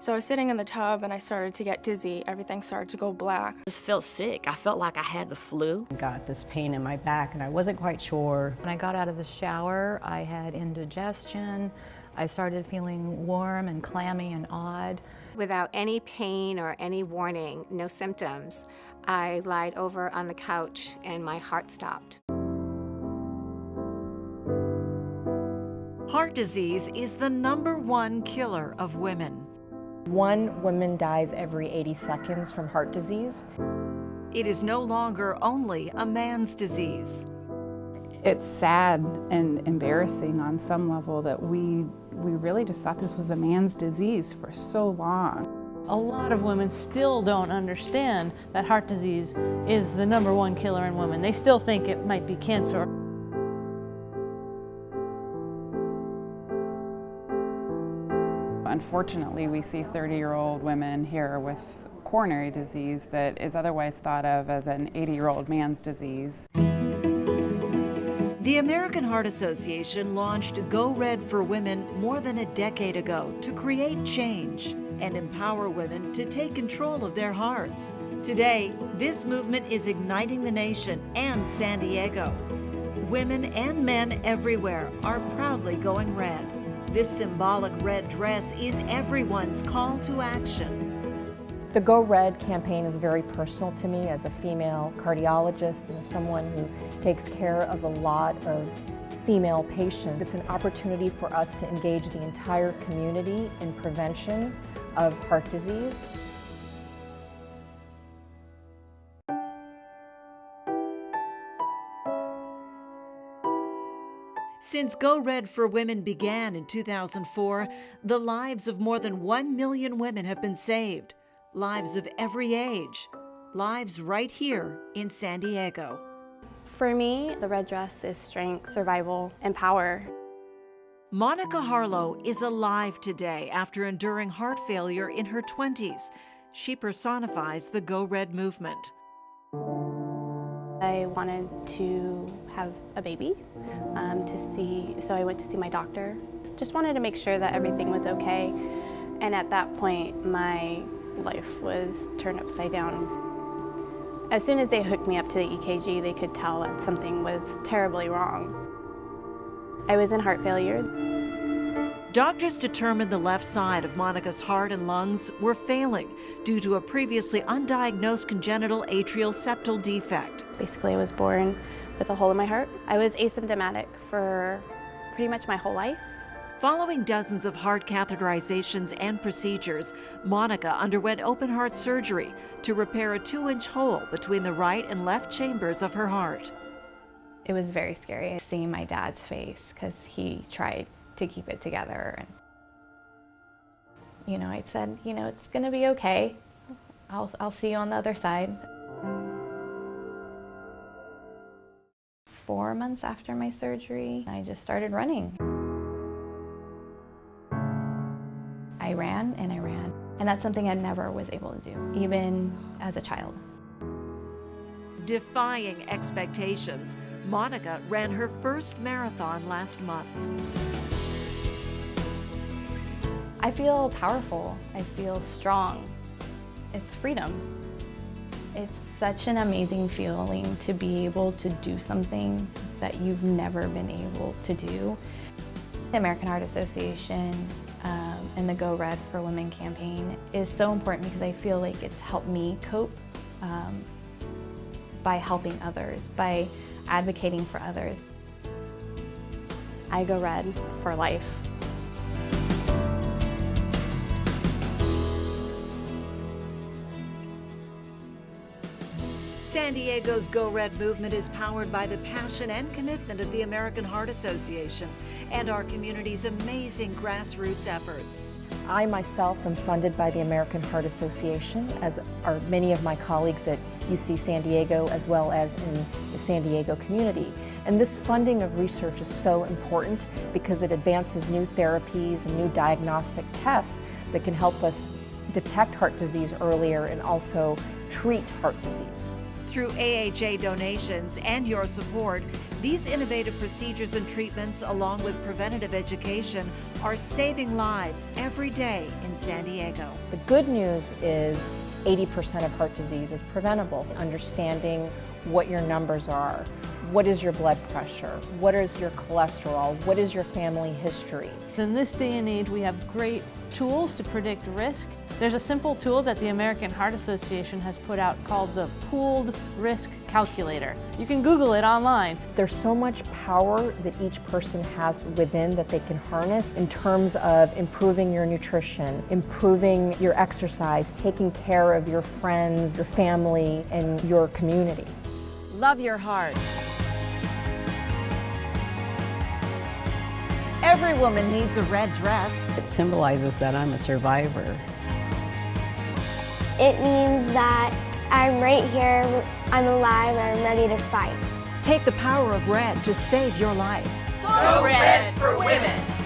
So I was sitting in the tub and I started to get dizzy. Everything started to go black. I just felt sick. I felt like I had the flu. I got this pain in my back and I wasn't quite sure. When I got out of the shower, I had indigestion. I started feeling warm and clammy and odd. Without any pain or any warning, no symptoms, I lied over on the couch and my heart stopped. Heart disease is the #1 killer of women. 1 woman dies every 80 seconds from heart disease. It is no longer only a man's disease. It's sad and embarrassing on some level that we really just thought this was a man's disease for so long. A lot of women still don't understand that heart disease is the #1 killer in women. They still think it might be cancer. Unfortunately, we see 30-year-old women here with coronary disease that is otherwise thought of as an 80-year-old man's disease. The American Heart Association launched Go Red for Women more than a decade ago to create change and empower women to take control of their hearts. Today, this movement is igniting the nation and San Diego. Women and men everywhere are proudly going red. This symbolic red dress is everyone's call to action. The Go Red campaign is very personal to me as a female cardiologist and as someone who takes care of a lot of female patients. It's an opportunity for us to engage the entire community in prevention of heart disease. Since Go Red for Women began in 2004, the lives of more than 1 million women have been saved. Lives of every age. Lives right here in San Diego. For me, the red dress is strength, survival, and power. Monica Harlow is alive today after enduring heart failure in her 20s. She personifies the Go Red movement. I wanted to have a baby, so I went to see my doctor. Just wanted to make sure that everything was okay. And at that point, my life was turned upside down. As soon as they hooked me up to the EKG, they could tell that something was terribly wrong. I was in heart failure. Doctors determined the left side of Monica's heart and lungs were failing due to a previously undiagnosed congenital atrial septal defect. Basically, I was born with a hole in my heart. I was asymptomatic for pretty much my whole life. Following dozens of heart catheterizations and procedures, Monica underwent open heart surgery to repair a 2-inch hole between the right and left chambers of her heart. It was very scary seeing my dad's face because he tried to keep it together. And, I said, it's gonna be okay. I'll see you on the other side. 4 months after my surgery, I just started running. I ran and I ran. And that's something I never was able to do, even as a child. Defying expectations, Monica ran her first marathon last month. I feel powerful. I feel strong. It's freedom. It's such an amazing feeling to be able to do something that you've never been able to do. The American Heart Association and the Go Red for Women campaign is so important because I feel like it's helped me cope by helping others, by advocating for others. I go red for life. San Diego's Go Red movement is powered by the passion and commitment of the American Heart Association and our community's amazing grassroots efforts. I myself am funded by the American Heart Association, as are many of my colleagues at UC San Diego, as well as in the San Diego community. And this funding of research is so important because it advances new therapies and new diagnostic tests that can help us detect heart disease earlier and also treat heart disease. Through AHA donations and your support, These innovative procedures and treatments, along with preventative education, are saving lives every day in San Diego. The good news is 80% of heart disease is preventable. Understanding what your numbers are, what is your blood pressure, what is your cholesterol, what is your family history. In this day and age, we have great tools to predict risk. There's a simple tool that the American Heart Association has put out called the Pooled Risk Calculator. You can Google it online. There's so much power that each person has within that they can harness in terms of improving your nutrition, improving your exercise, taking care of your friends, your family, and your community. Love your heart. Every woman needs a red dress. It symbolizes that I'm a survivor. It means that I'm right here, I'm alive, and I'm ready to fight. Take the power of red to save your life. Go Red for Women!